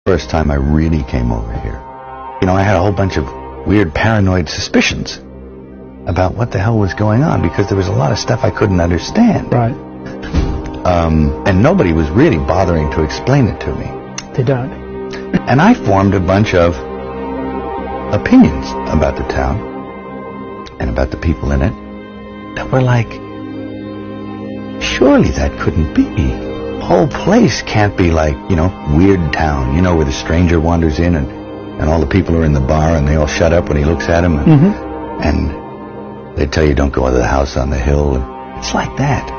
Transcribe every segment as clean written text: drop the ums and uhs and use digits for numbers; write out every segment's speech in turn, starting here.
first time I really came over here. You know, I had a whole bunch of weird paranoid suspicions about what the hell was going on, because there was a lot of stuff I couldn't understand. Right. And nobody was really bothering to explain it to me. They don't. And I formed a bunch of opinions about the town and about the people in it that were like, surely that couldn't be. The whole place can't be like, you know, Weird Town, you know, where the stranger wanders in and all the people are in the bar and they all shut up when he looks at them. And they tell you don't go to the house on the hill. And it's like that.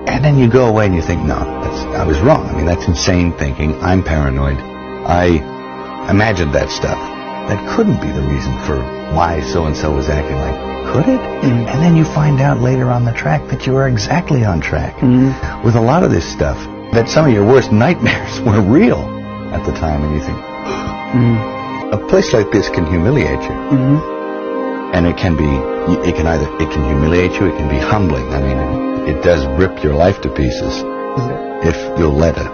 And then you go away and you think, no, I was wrong. I mean, that's insane thinking. I'm paranoid. I imagined that stuff. That couldn't be the reason for why so-and-so was acting like, could it? And then you find out later on the track that you are exactly on track with a lot of this stuff, that some of your worst nightmares were real at the time. And you think, a place like this can humiliate you. And it can humiliate you, it can be humbling. I mean, it does rip your life to pieces if you'll let it.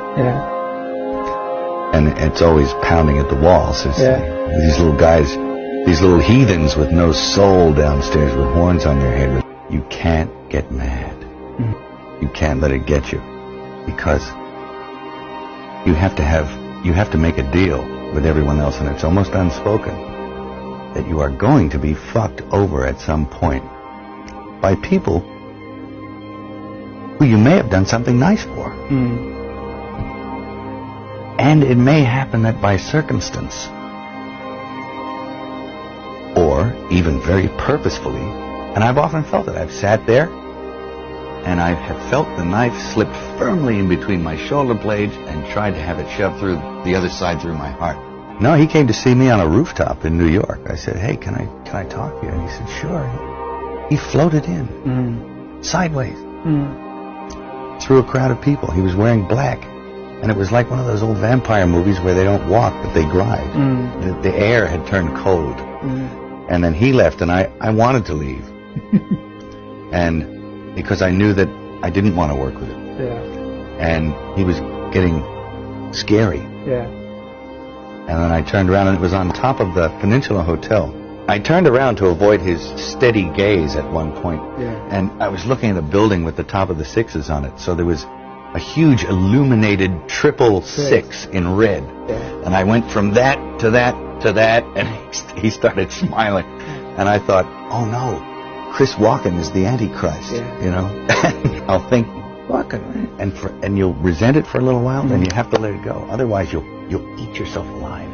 And it's always pounding at the walls. These little guys, these little heathens with no soul downstairs with horns on their head. You can't get mad. You can't let it get you, because you have to make a deal with everyone else, and it's almost unspoken that you are going to be fucked over at some point by people who you may have done something nice for. And it may happen that by circumstance, or even very purposefully, and I've often felt it. I've sat there and I have felt the knife slip firmly in between my shoulder blades and tried to have it shoved through the other side through my heart. No, he came to see me on a rooftop in New York. I said, hey, can I talk to you? And he said, sure. He floated in, sideways, through a crowd of people. He was wearing black. And it was like one of those old vampire movies where they don't walk, but they glide. The air had turned cold. And then he left, and I wanted to leave. And because I knew that I didn't want to work with him. And he was getting scary. And then I turned around, and it was on top of the Peninsula Hotel. I turned around to avoid his steady gaze at one point. And I was looking at a building with the top of the sixes on it. So there was a huge illuminated 666 in red. And I went from that to that to that, and he started smiling. And I thought, oh no, Chris Walken is the Antichrist, you know? And I'll think, Walken, and you'll resent it for a little while, then you have to let it go. Otherwise you'll eat yourself alive.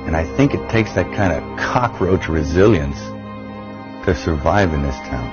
And I think it takes that kind of cockroach resilience to survive in this town.